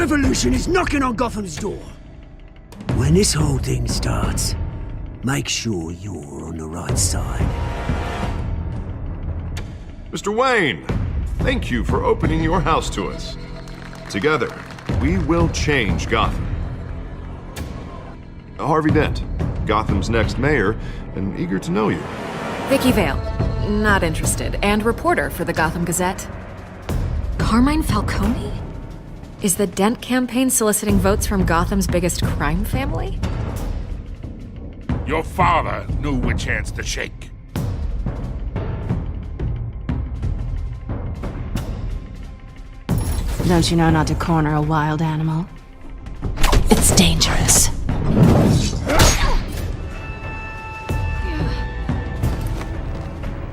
revolution is knocking on Gotham's door. When this whole thing starts, make sure you're on the right side. Mr. Wayne, thank you for opening your house to us. Together, we will change Gotham. Harvey Dent, Gotham's next mayor, and eager to know you. Vicky Vale, not interested, and reporter for the Gotham Gazette. Carmine Falcone? Is the Dent campaign soliciting votes from Gotham's biggest crime family? Your father knew which hands to shake. Don't you know not to corner a wild animal? It's dangerous.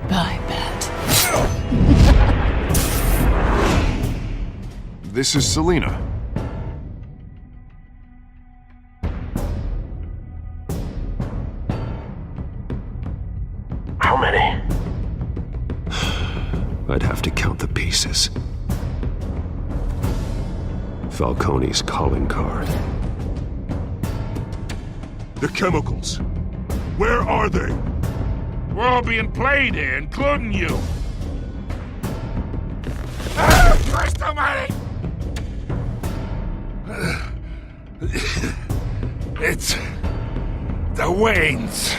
Bye, Bat. This is Selina. How many? I'd have to count the pieces. Falcone's calling card. The chemicals. Where are they? We're all being played here, including you. Christ almighty! It's the Waynes.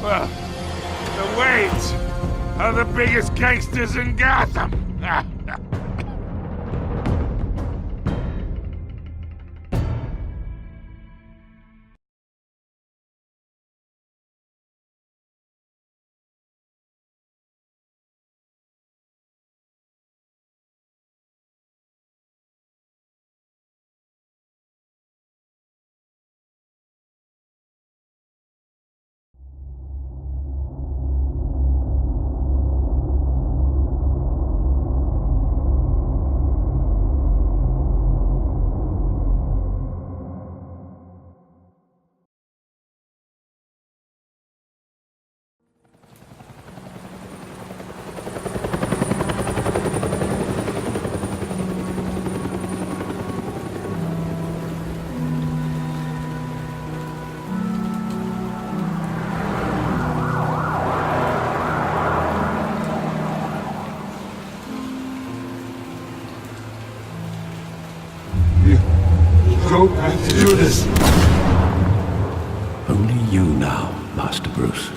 Well, the Waynes are the biggest gangsters in Gotham. Don't have to do this. Only you now, Master Bruce.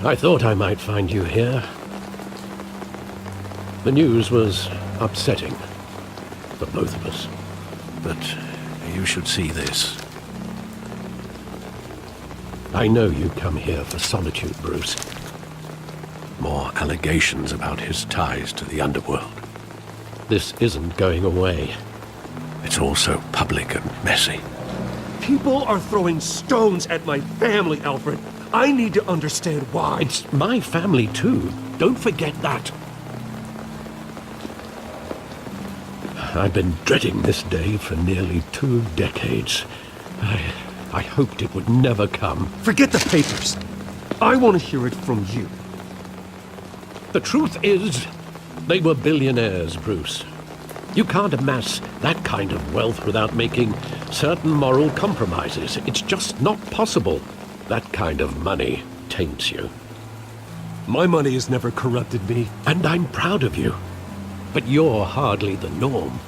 I thought I might find you here. The news was upsetting for both of us. But you should see this. I know you come here for solitude, Bruce. More allegations about his ties to the underworld. This isn't going away. It's all so public and messy. People are throwing stones at my family, Alfred. I need to understand why. It's my family, too. Don't forget that. I've been dreading this day for nearly 2 decades. I hoped it would never come. Forget the papers. I want to hear it from you. The truth is, they were billionaires, Bruce. You can't amass that kind of wealth without making certain moral compromises. It's just not possible. That kind of money taints you. My money has never corrupted me. And I'm proud of you. But you're hardly the norm.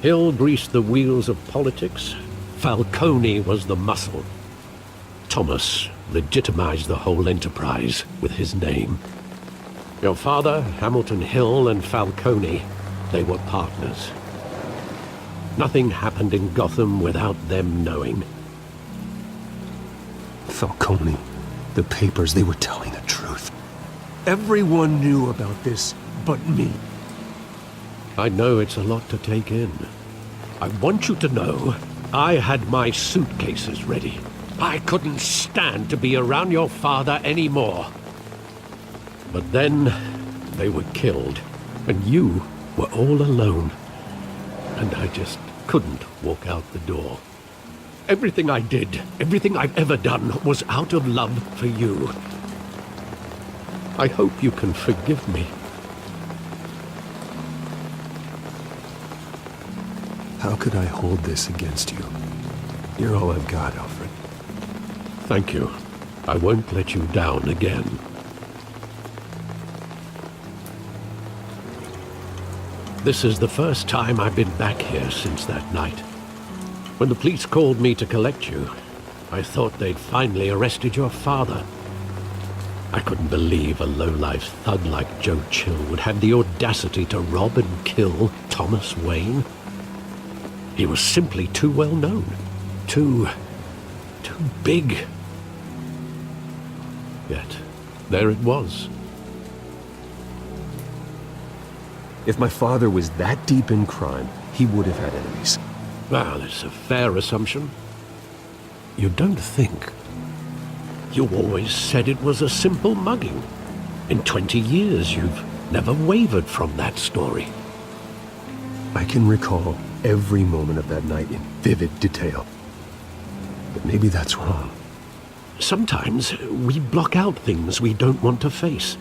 Hill greased the wheels of politics. Falcone was the muscle. Thomas legitimized the whole enterprise with his name. Your father, Hamilton Hill, and Falcone, they were partners. Nothing happened in Gotham without them knowing. Falcone, the papers, they were telling the truth. Everyone knew about this but me. I know it's a lot to take in. I want you to know I had my suitcases ready. I couldn't stand to be around your father anymore. But then they were killed, and you were all alone. and I just couldn't walk out the door. Everything I did, everything I've ever done, was out of love for you. I hope you can forgive me. How could I hold this against you? You're all I've got, Alfred. Thank you. I won't let you down again. This is the first time I've been back here since that night. When the police called me to collect you, I thought they'd finally arrested your father. I couldn't believe a low-life thug like Joe Chill would have the audacity to rob and kill Thomas Wayne. He was simply too well known. Too big. Yet, there it was. If my father was that deep in crime, he would have had enemies. Well, it's a fair assumption. You don't think. You always said it was a simple mugging. In 20 years, you've never wavered from that story. I can recall every moment of that night in vivid detail. But maybe that's wrong. Sometimes we block out things we don't want to face.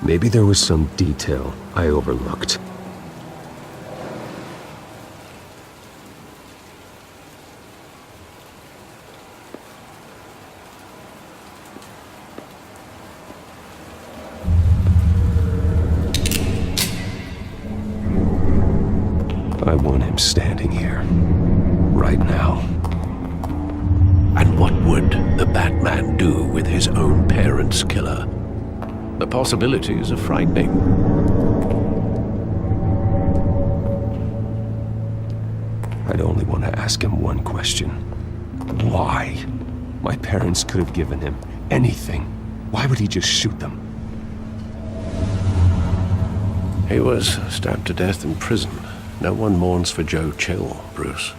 Maybe there was some detail I overlooked. I want him standing here, right now. And what would the Batman do with his own parents' killer? The possibilities are frightening. I'd only want to ask him one question. Why? My parents could have given him anything. Why would he just shoot them? He was stabbed to death in prison. No one mourns for Joe Chill, Bruce.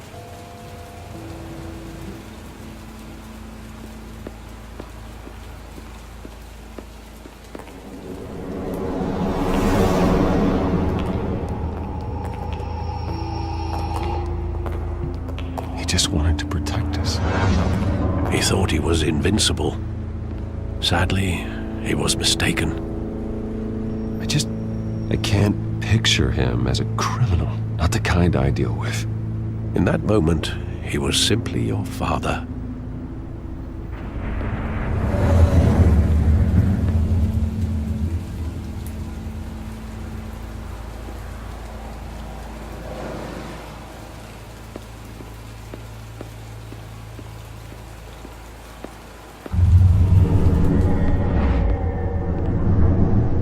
He just wanted to protect us. He thought he was invincible. Sadly, he was mistaken. I can't picture him as a criminal. Not the kind I deal with. In that moment, he was simply your father.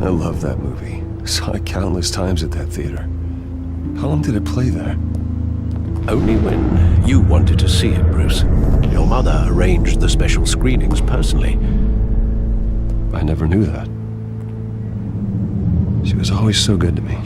I love that movie. Saw it countless times at that theater. How long did it play there? Only when you wanted to see it, Bruce. Your mother arranged the special screenings personally. I never knew that. She was always so good to me.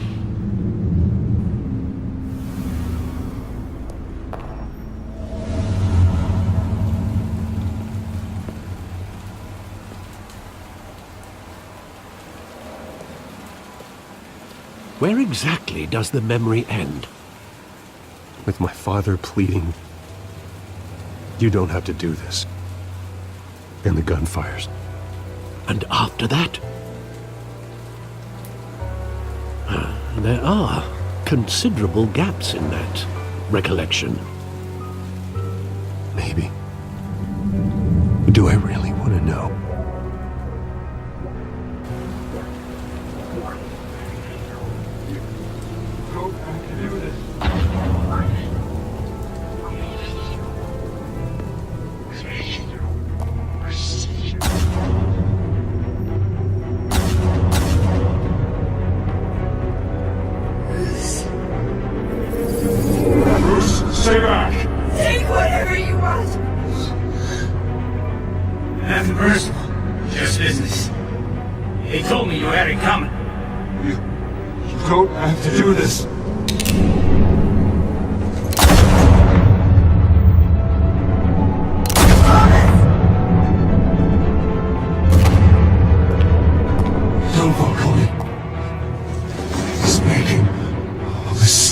Where exactly does the memory end? With my father pleading, "You don't have to do this." And the gun fires. And after that? There are considerable gaps in that recollection. Maybe. Do I really want to know? Stay back! Take whatever you want! Nothing personal, just business. He told me you had it coming. You don't have to do this. No, Falcone. He's making all this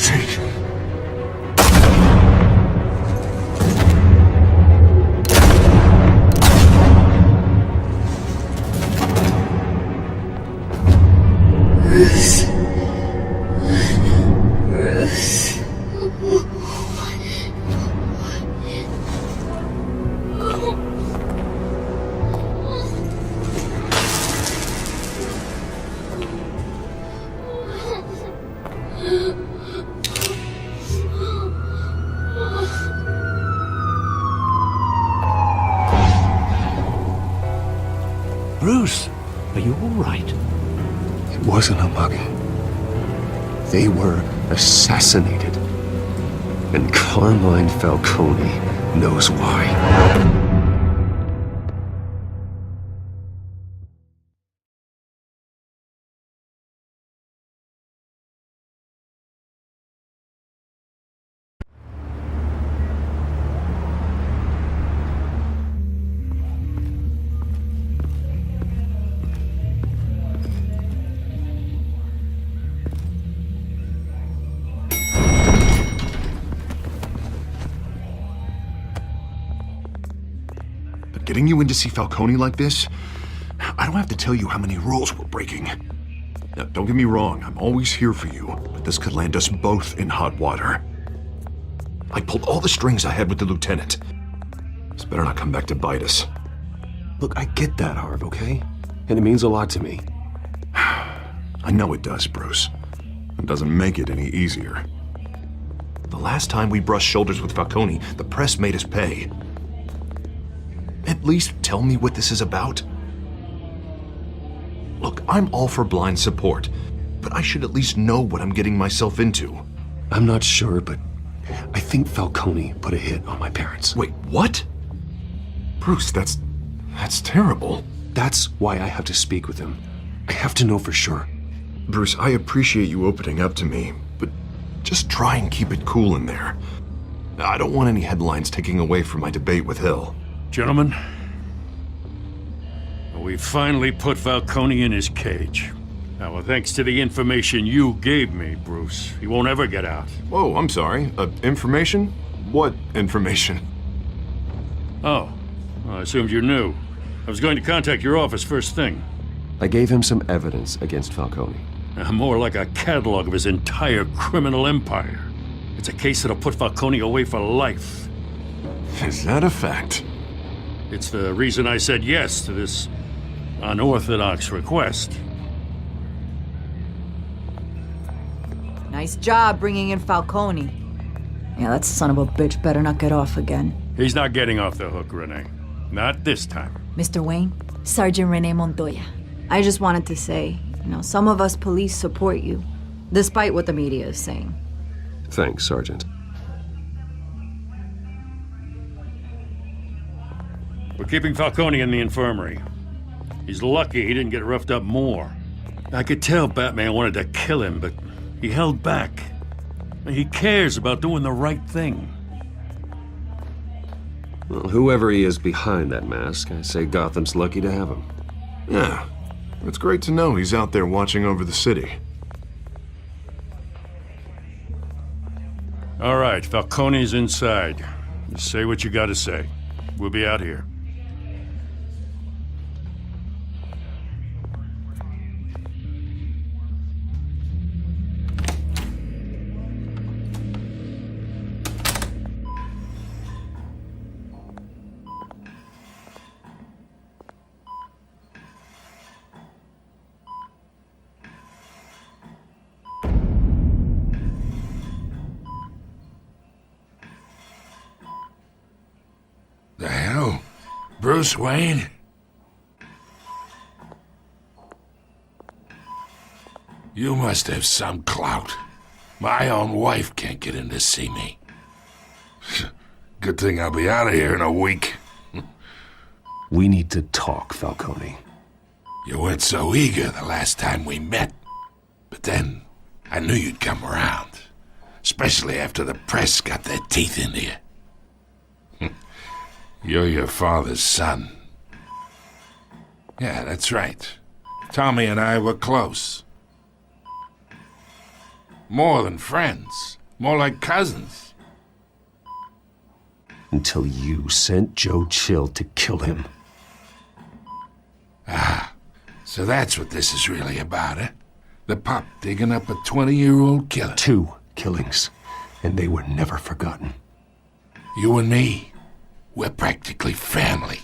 Bruce, are you all right? It wasn't a mugging. They were assassinated. And Carmine Falcone knows why. Getting you in to see Falcone like this? I don't have to tell you how many rules we're breaking. Now, don't get me wrong, I'm always here for you, but this could land us both in hot water. I pulled all the strings I had with the lieutenant. This better not come back to bite us. Look, I get that, Harv, okay? And it means a lot to me. I know it does, Bruce. It doesn't make it any easier. The last time we brushed shoulders with Falcone, the press made us pay. At least tell me what this is about. Look, I'm all for blind support, but I should at least know what I'm getting myself into. I'm not sure, but I think Falcone put a hit on my parents. Wait, what? Bruce, that's terrible. That's why I have to speak with him. I have to know for sure. Bruce, I appreciate you opening up to me, but just try and keep it cool in there. I don't want any headlines taking away from my debate with Hill. Gentlemen, we finally put Falcone in his cage. Now, well, thanks to the information you gave me, Bruce, he won't ever get out. Whoa, I'm sorry. Information? What information? Oh, well, I assumed you knew. I was going to contact your office first thing. I gave him some evidence against Falcone. More like a catalog of his entire criminal empire. It's a case that'll put Falcone away for life. Is that a fact? It's the reason I said yes to this unorthodox request. Nice job bringing in Falcone. Yeah, that son of a bitch better not get off again. He's not getting off the hook, Renee. Not this time. Mr. Wayne, Sergeant Renee Montoya. I just wanted to say, some of us police support you, despite what the media is saying. Thanks, Sergeant. We're keeping Falcone in the infirmary. He's lucky he didn't get roughed up more. I could tell Batman wanted to kill him, but he held back. He cares about doing the right thing. Well, whoever he is behind that mask, I say Gotham's lucky to have him. Yeah, it's great to know he's out there watching over the city. All right, Falcone's inside. Just say what you gotta say. We'll be out here. The hell? Bruce Wayne? You must have some clout. My own wife can't get in to see me. Good thing I'll be out of here in a week. We need to talk, Falcone. You weren't so eager the last time we met. But then, I knew you'd come around. Especially after the press got their teeth into you. You're your father's son. Yeah, that's right. Tommy and I were close. More than friends. More like cousins. Until you sent Joe Chill to kill him. Ah, so that's what this is really about, eh? The pup digging up a 20-year-old killer. 2 killings, and they were never forgotten. You and me. We're practically family.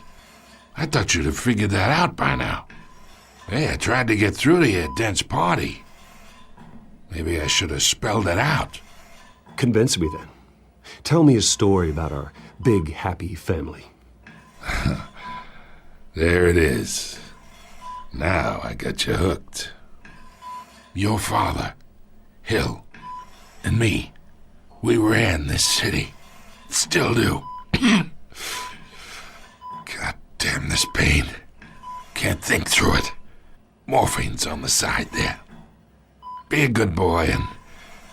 I thought you'd have figured that out by now. Hey, I tried to get through to your dense party. Maybe I should have spelled it out. Convince me then. Tell me a story about our big, happy family. There it is. Now I got you hooked. Your father, Hill, and me, we ran this city. Still do. God damn this pain. Can't think through it. Morphine's on the side there. Be a good boy and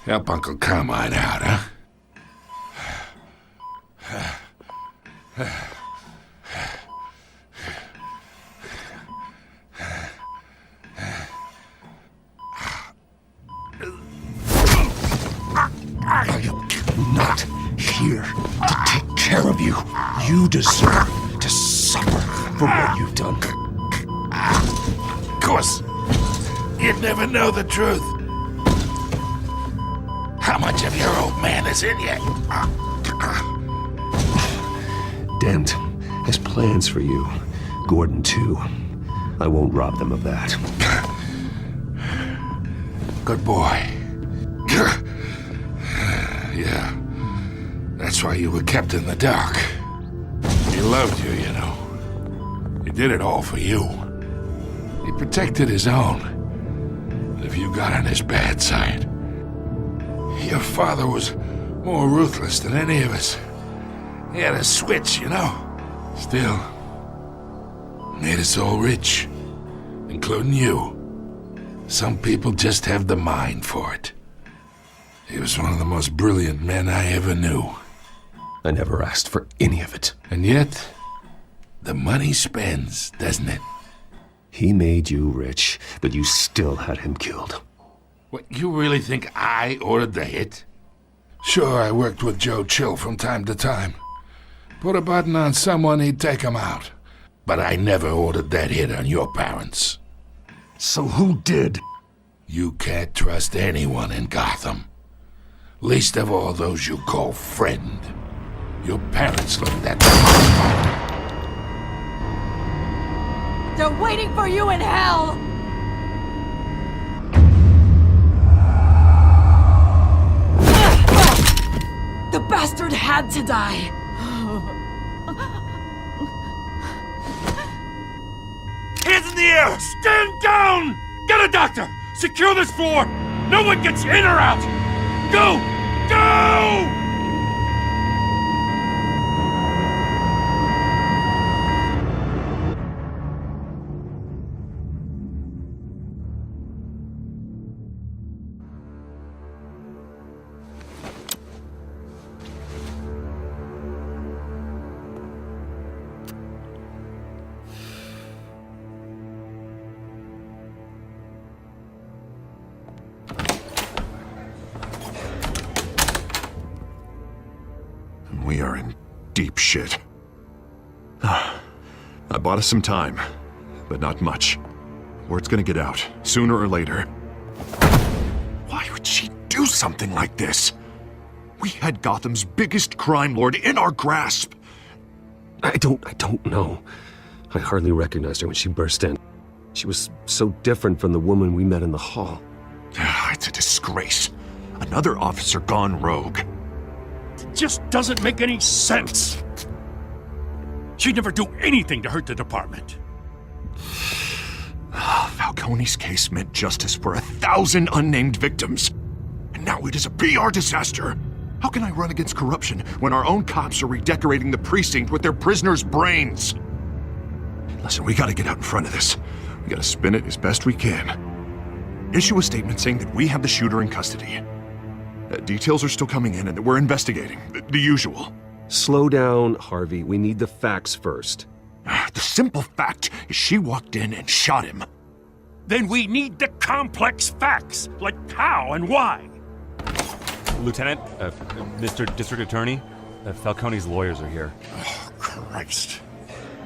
help Uncle Carmine out, huh? I am not here to take care of you. You deserve to suffer for what you've done. Of course, you'd never know the truth. How much of your old man is in you? Dent has plans for you. Gordon, too. I won't rob them of that. Good boy. Yeah. That's why you were kept in the dark. He loved you, you know. He did it all for you. He protected his own. But if you got on his bad side, your father was more ruthless than any of us. He had a switch, you know. Still, made us all rich, including you. Some people just have the mind for it. He was one of the most brilliant men I ever knew. I never asked for any of it. And yet, the money spends, doesn't it? He made you rich, but you still had him killed. What, you really think I ordered the hit? Sure, I worked with Joe Chill from time to time. Put a button on someone, he'd take him out. But I never ordered that hit on your parents. So who did? You can't trust anyone in Gotham. Least of all those you call friend. Your parents looked at them. They're waiting for you in hell! The bastard had to die! Hands in the air! Stand down! Get a doctor! Secure this floor! No one gets in or out! Go! Go! We are in deep shit. I bought us some time, but not much. Word's gonna get out, sooner or later. Why would she do something like this? We had Gotham's biggest crime lord in our grasp. I don't know. I hardly recognized her when she burst in. She was so different from the woman we met in the hall. It's a disgrace. Another officer gone rogue. It just doesn't make any sense. She'd never do anything to hurt the department. Falcone's case meant justice for 1,000 unnamed victims. And now it is a PR disaster. How can I run against corruption when our own cops are redecorating the precinct with their prisoners' brains? Listen, we gotta get out in front of this. We gotta spin it as best we can. Issue a statement saying that we have the shooter in custody. Details are still coming in and that we're investigating. The usual. Slow down, Harvey. We need the facts first. The simple fact is she walked in and shot him. Then we need the complex facts, like how and why. Lieutenant, Mr. District Attorney, Falcone's lawyers are here. Oh, Christ.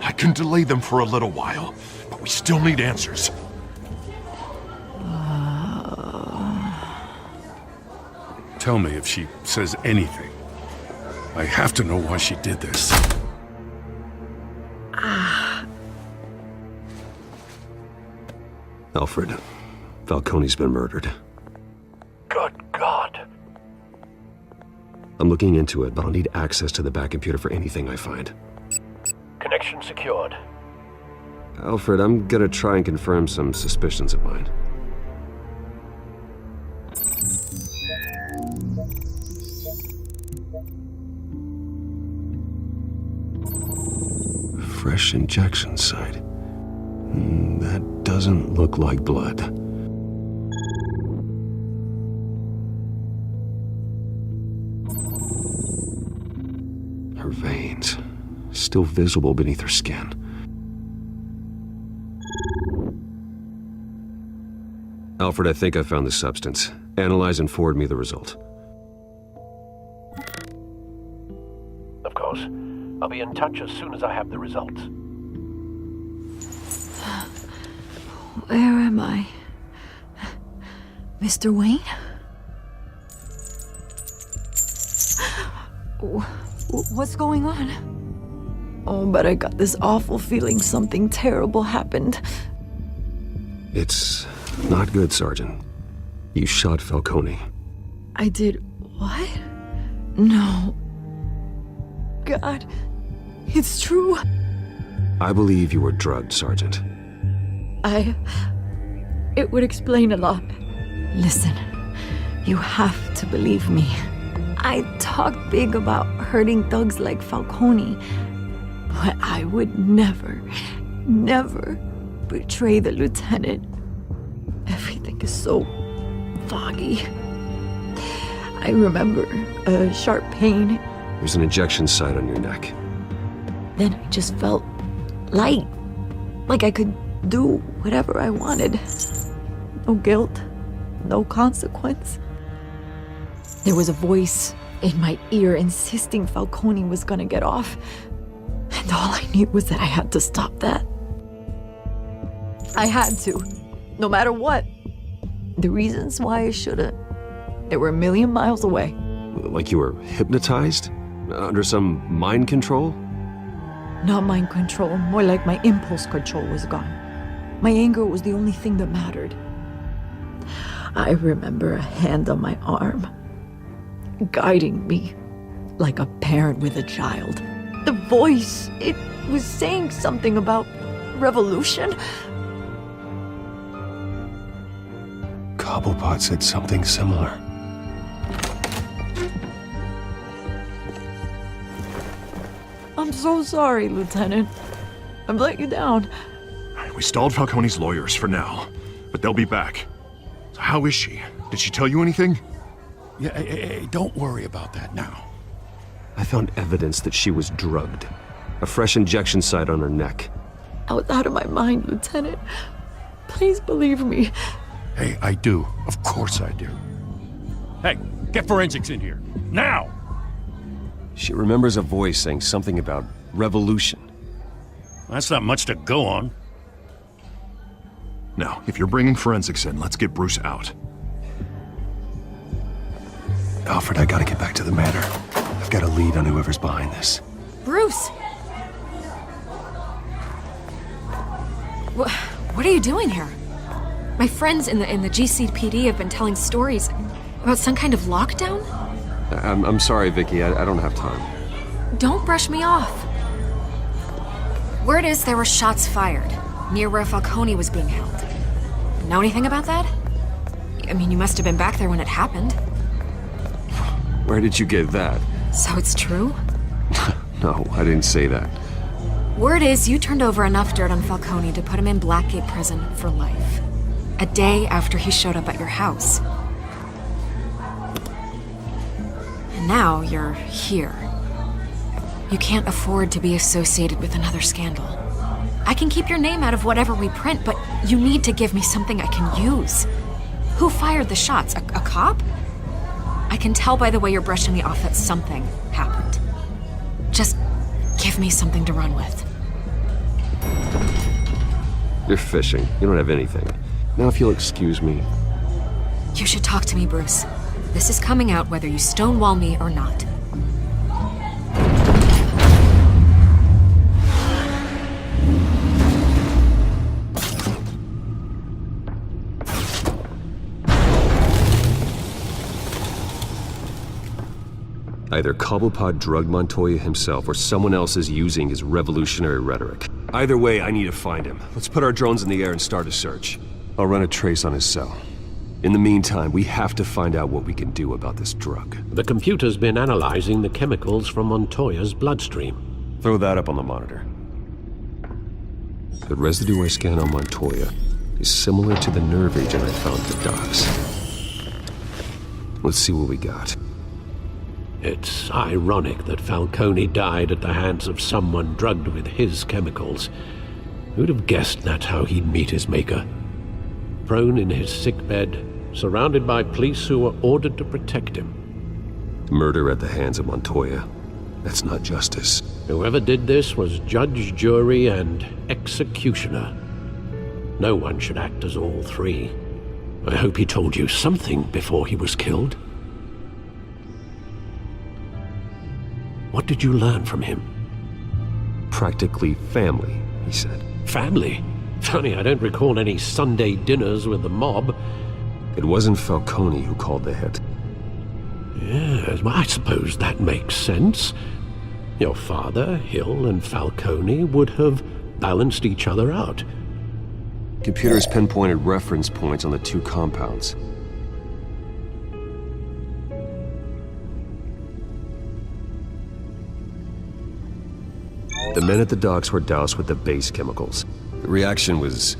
I can delay them for a little while, but we still need answers. Tell me if she says anything. I have to know why she did this. Alfred, Falcone's been murdered. Good God. I'm looking into it, but I'll need access to the back computer for anything I find. Connection secured. Alfred, I'm gonna try and confirm some suspicions of mine. Fresh injection site. That doesn't look like blood. Her veins, still visible beneath her skin. Alfred, I think I found the substance. Analyze and forward me the result. Of course. I'll be in touch as soon as I have the results. Where am I? Mr. Wayne? What's going on? Oh, but I got this awful feeling something terrible happened. It's not good, Sergeant. You shot Falcone. I did what? No. God, it's true. I believe you were drugged, Sergeant. It would explain a lot. Listen, you have to believe me. I talk big about hurting thugs like Falcone, but I would never betray the lieutenant. Everything is so foggy. I remember a sharp pain. There's an injection site on your neck. Then I just felt light, like I could do whatever I wanted. No guilt, no consequence. There was a voice in my ear insisting Falcone was gonna get off. And all I knew was that I had to stop that. I had to, no matter what. The reasons why I shouldn't, they were a million miles away. Like you were hypnotized? Under some mind control? Not mind control, more like my impulse control was gone. My anger was the only thing that mattered. I remember a hand on my arm, guiding me like a parent with a child. The voice, it was saying something about revolution. Cobblepot said something similar. I'm so sorry, Lieutenant. I've let you down. We stalled Falcone's lawyers for now, but they'll be back. So how is she? Did she tell you anything? Yeah, hey, don't worry about that now. I found evidence that she was drugged. A fresh injection site on her neck. I was out of my mind, Lieutenant. Please believe me. Hey, I do. Of course I do. Hey, get forensics in here. Now! She remembers a voice saying something about revolution. That's not much to go on. Now, if you're bringing forensics in, let's get Bruce out. Alfred, I gotta get back to the manor. I've got a lead on whoever's behind this. Bruce! What are you doing here? My friends in the GCPD have been telling stories about some kind of lockdown? I'm sorry, Vicky. I don't have time. Don't brush me off. Word is there were shots fired near where Falcone was being held. Know anything about that? I mean, you must have been back there when it happened. Where did you get that? So it's true? No, I didn't say that. Word is you turned over enough dirt on Falcone to put him in Blackgate Prison for life. A day after he showed up at your house. And now you're here. You can't afford to be associated with another scandal. I can keep your name out of whatever we print, but you need to give me something I can use. Who fired the shots? A cop? I can tell by the way you're brushing me off that something happened. Just give me something to run with. You're fishing. You don't have anything. Now if you'll excuse me. You should talk to me, Bruce. This is coming out whether you stonewall me or not. Either Cobblepot drugged Montoya himself or someone else is using his revolutionary rhetoric. Either way, I need to find him. Let's put our drones in the air and start a search. I'll run a trace on his cell. In the meantime, we have to find out what we can do about this drug. The computer's been analyzing the chemicals from Montoya's bloodstream. Throw that up on the monitor. The residue I scan on Montoya is similar to the nerve agent I found at the docks. Let's see what we got. It's ironic that Falcone died at the hands of someone drugged with his chemicals. Who'd have guessed that's how he'd meet his maker? Prone in his sickbed, surrounded by police who were ordered to protect him. Murder at the hands of Montoya. That's not justice. Whoever did this was judge, jury, and executioner. No one should act as all three. I hope he told you something before he was killed. What did you learn from him? Practically family, he said. Family? Funny, I don't recall any Sunday dinners with the mob. It wasn't Falcone who called the hit. Yes, well, I suppose that makes sense. Your father, Hill, and Falcone would have balanced each other out. Computers pinpointed reference points on the two compounds. The men at the docks were doused with the base chemicals. The reaction was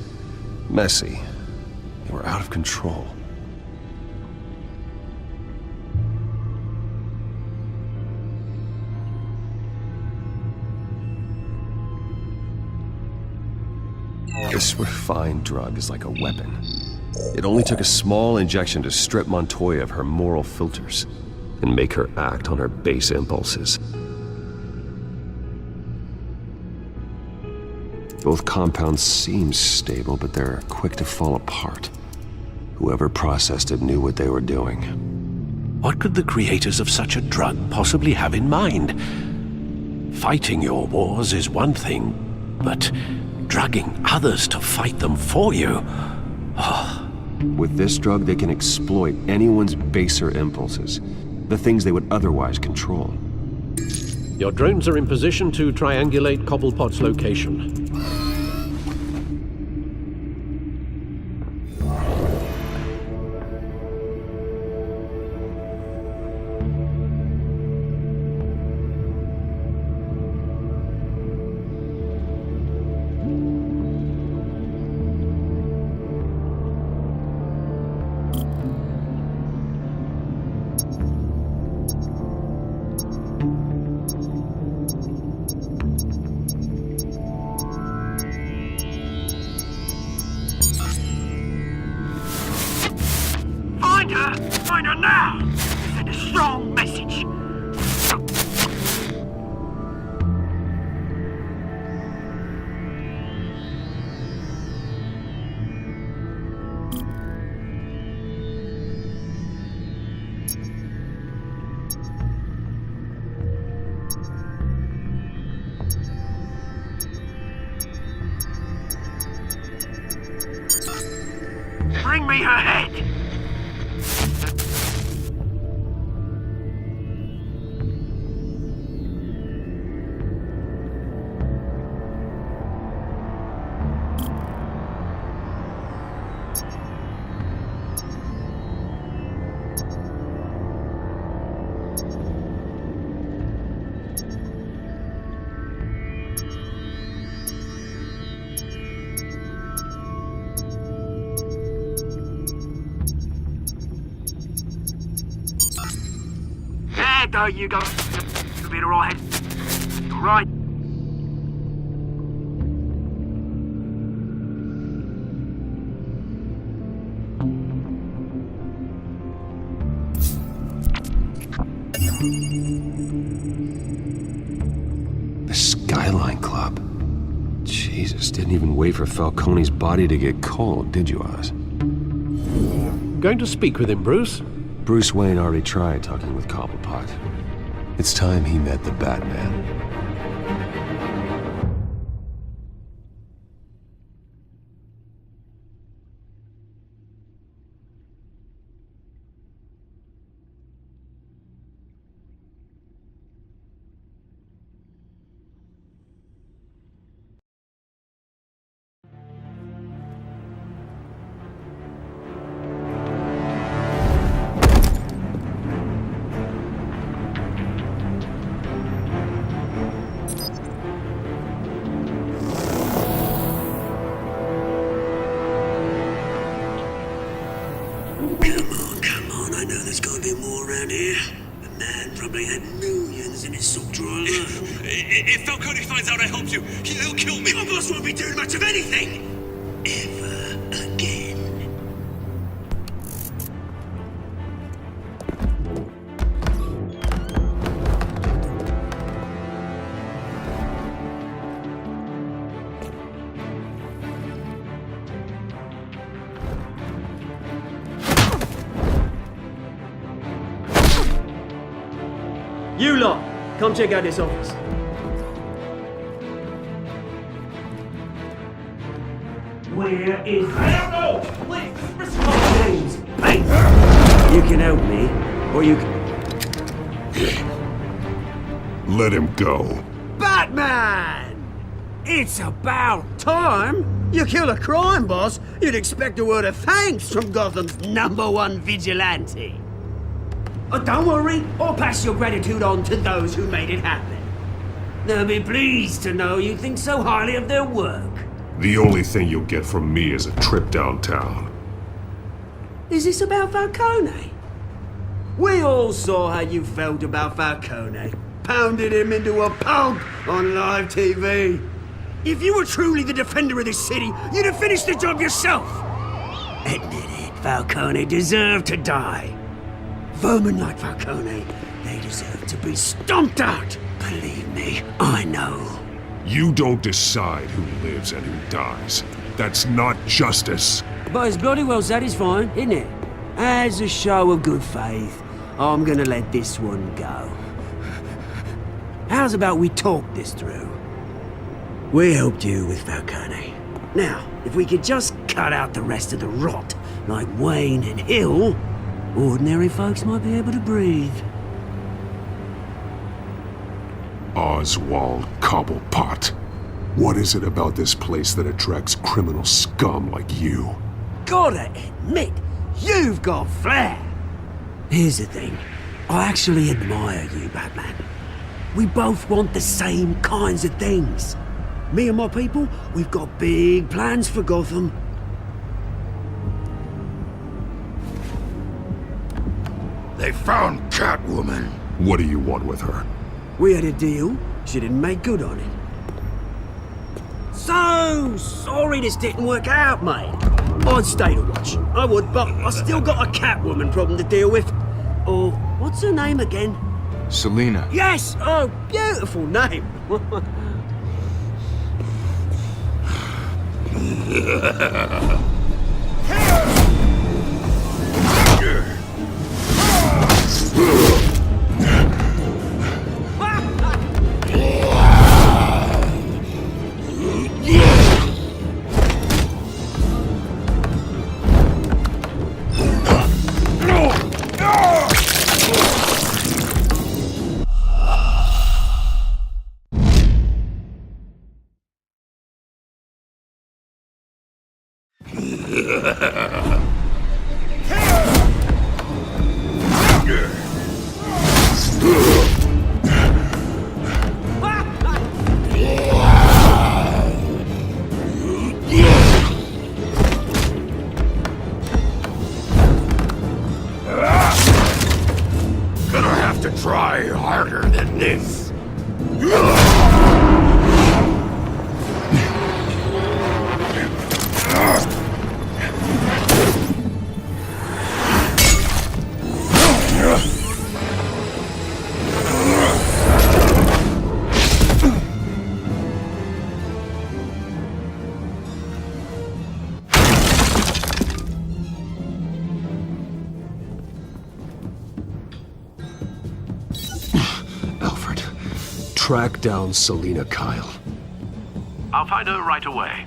messy. They were out of control. This refined drug is like a weapon. It only took a small injection to strip Montoya of her moral filters and make her act on her base impulses. Both compounds seem stable, but they're quick to fall apart. Whoever processed it knew what they were doing. What could the creators of such a drug possibly have in mind? Fighting your wars is one thing, but drugging others to fight them for you? Oh. With this drug, they can exploit anyone's baser impulses, the things they would otherwise control. Your drones are in position to triangulate Cobblepot's location. Find her now! Send a strong message! Bring me her head! There you go. You'll be all right. All right. The Skyline Club. Jesus, didn't even wait for Falcone's body to get cold, did you, Oz? Going to speak with him, Bruce? Bruce Wayne already tried talking with Cobblepot. It's time he met the Batman. bit more around here. The man probably had millions in his sock drawer. If Falcone finds out I helped you, he'll kill me. Your boss won't be doing much of anything! Ever again. You lot, come check out this office. Where is... I don't know! Please, Mr. James, hey! You can help me, or you can... Let him go. Batman! It's about time! You kill a crime boss, you'd expect a word of thanks from Gotham's #1 vigilante. Oh, don't worry, I'll pass your gratitude on to those who made it happen. They'll be pleased to know you think so highly of their work. The only thing you'll get from me is a trip downtown. Is this about Falcone? We all saw how you felt about Falcone. Pounded him into a pulp on live TV. If you were truly the defender of this city, you'd have finished the job yourself. Admit it, Falcone deserved to die. Vermin like Falcone, they deserve to be stomped out. Believe me, I know. You don't decide who lives and who dies. That's not justice. But it's bloody well satisfying, isn't it? As a show of good faith, I'm gonna let this one go. How's about we talk this through? We helped you with Falcone. Now, if we could just cut out the rest of the rot, like Wayne and Hill, ordinary folks might be able to breathe. Oswald Cobblepot. What is it about this place that attracts criminal scum like you? Gotta admit, you've got flair. Here's the thing. I actually admire you, Batman. We both want the same kinds of things. Me and my people, we've got big plans for Gotham. They found Catwoman. What do you want with her? We had a deal. She didn't make good on it. So sorry this didn't work out, mate. I'd stay to watch. I would, but I still got a Catwoman problem to deal with. Oh, what's her name again? Selina. Yes! Oh, beautiful name. Gonna have to try harder than this. Alfred, track down Selina Kyle. I'll find her right away.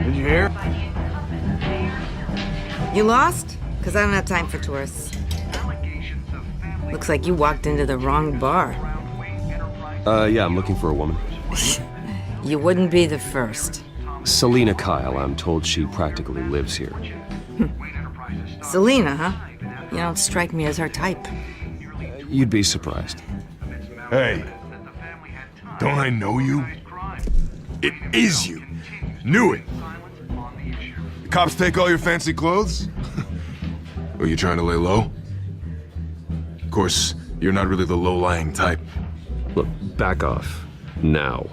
Did you hear? You lost? Because I don't have time for tourists. Looks like you walked into the wrong bar. Yeah, I'm looking for a woman. You wouldn't be the first. Selina Kyle, I'm told she practically lives here. Selina, huh? You don't strike me as her type. You'd be surprised. Hey, don't I know you? It is you. Knew it. The cops take all your fancy clothes? Are you trying to lay low? Of course, you're not really the low-lying type. Look, back off. Now.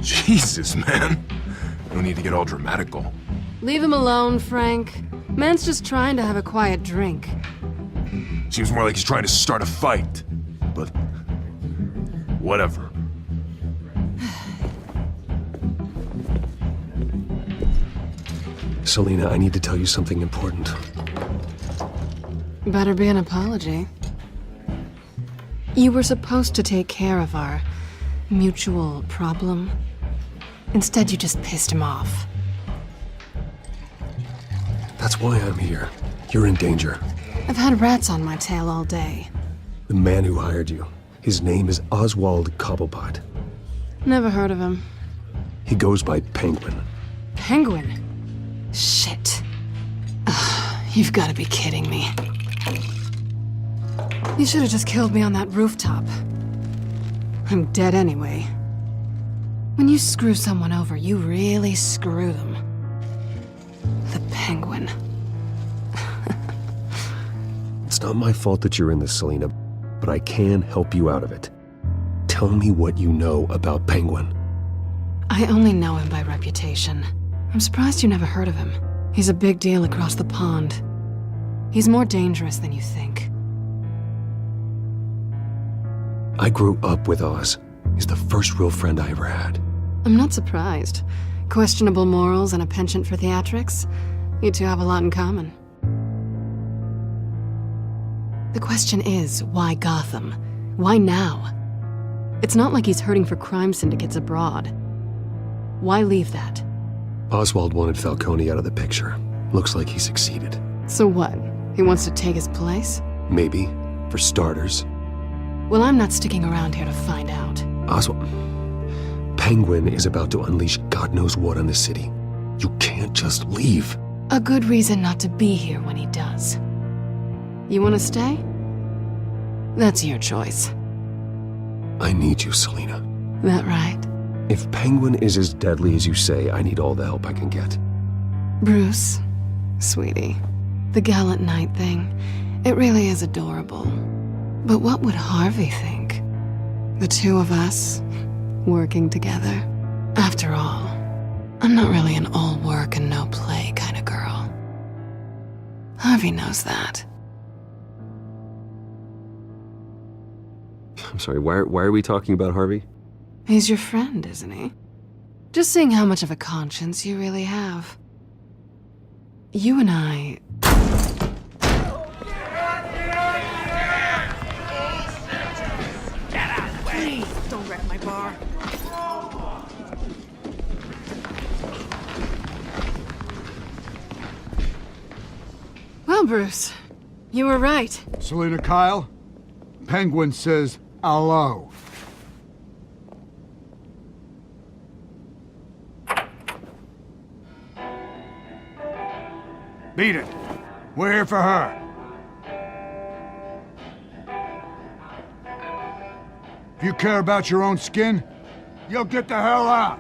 Jesus, man. No need to get all dramatical. Leave him alone, Frank. Man's just trying to have a quiet drink. Seems more like he's trying to start a fight. But... whatever. Selina, I need to tell you something important. Better be an apology. You were supposed to take care of our mutual problem. Instead, you just pissed him off. That's why I'm here. You're in danger. I've had rats on my tail all day. The man who hired you, his name is Oswald Cobblepot. Never heard of him. He goes by Penguin. Penguin? Shit. Ugh, you've got to be kidding me. You should have just killed me on that rooftop. I'm dead anyway. When you screw someone over, you really screw them. The Penguin. It's not my fault that you're in this, Selina, but I can help you out of it. Tell me what you know about Penguin. I only know him by reputation. I'm surprised you never heard of him. He's a big deal across the pond. He's more dangerous than you think. I grew up with Oz. He's the first real friend I ever had. I'm not surprised. Questionable morals and a penchant for theatrics. You two have a lot in common. The question is, why Gotham? Why now? It's not like he's hurting for crime syndicates abroad. Why leave that? Oswald wanted Falcone out of the picture. Looks like he succeeded. So what? He wants to take his place? Maybe, for starters. Well, I'm not sticking around here to find out. Oswald... Penguin is about to unleash God knows what on the city. You can't just leave. A good reason not to be here when he does. You want to stay? That's your choice. I need you, Selina. That right? If Penguin is as deadly as you say, I need all the help I can get. Bruce, sweetie, the gallant knight thing, it really is adorable. But what would Harvey think? The two of us, working together. After all, I'm not really an all work and no play kind of girl. Harvey knows that. I'm sorry, why are we talking about Harvey? He's your friend, isn't he? Just seeing how much of a conscience you really have. You and I... Please, don't wreck my bar. Well, Bruce, you were right. Selina Kyle, Penguin says hello. Beat it. We're here for her. If you care about your own skin, you'll get the hell out.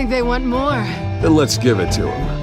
like they want more. Then let's give it to them.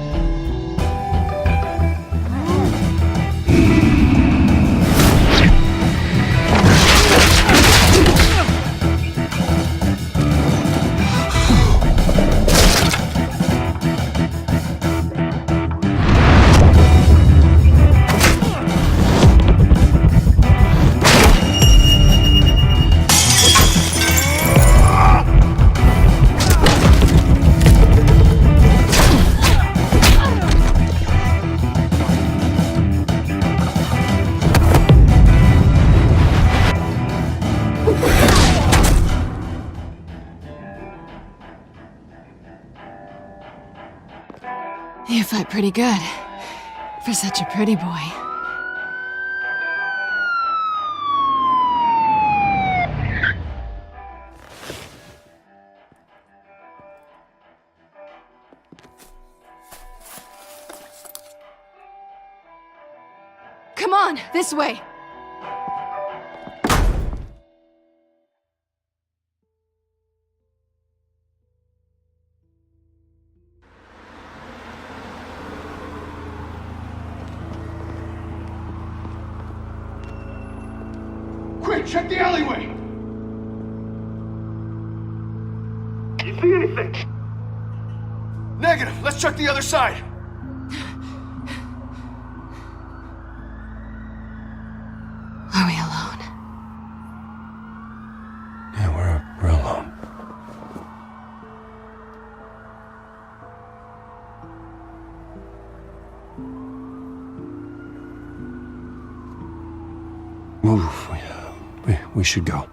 You fight pretty good. For such a pretty boy. Come on, this way! Quick, check the alleyway! You see anything? Negative. Let's check the other side. Are we alone? Yeah, we're alone. Move. We should go.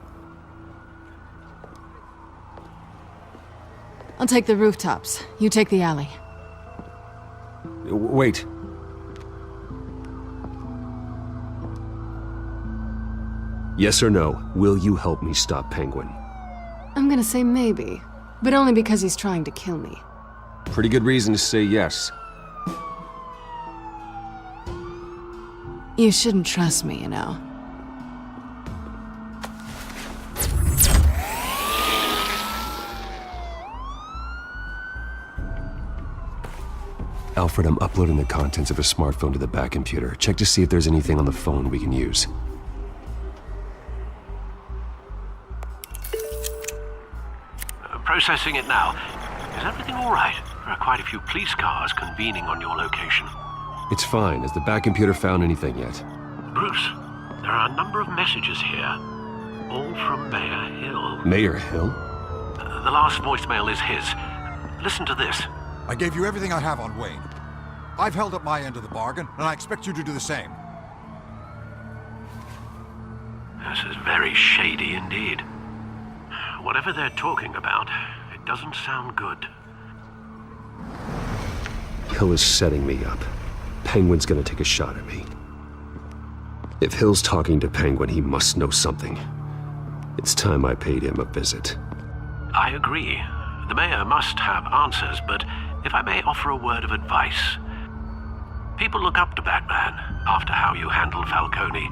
I'll take the rooftops. You take the alley. Wait. Yes or no, will you help me stop Penguin? I'm gonna say maybe, but only because he's trying to kill me. Pretty good reason to say yes. You shouldn't trust me, you know. Alfred, I'm uploading the contents of a smartphone to the back computer. Check to see if there's anything on the phone we can use. Processing it now. Is everything all right? There are quite a few police cars convening on your location. It's fine. Has the back computer found anything yet? Bruce, there are a number of messages here, all from Mayor Hill. Mayor Hill? The last voicemail is his. Listen to this. I gave you everything I have on Wayne. I've held up my end of the bargain, and I expect you to do the same. This is very shady indeed. Whatever they're talking about, it doesn't sound good. Hill is setting me up. Penguin's gonna take a shot at me. If Hill's talking to Penguin, he must know something. It's time I paid him a visit. I agree. The mayor must have answers, but if I may offer a word of advice. People look up to Batman after how you handled Falcone.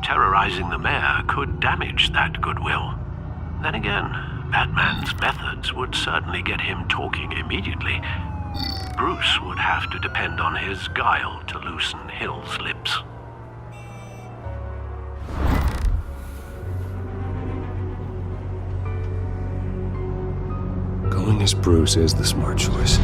Terrorizing the mayor could damage that goodwill. Then again, Batman's methods would certainly get him talking immediately. Bruce would have to depend on his guile to loosen Hill's lips. Going as Bruce is the smart choice.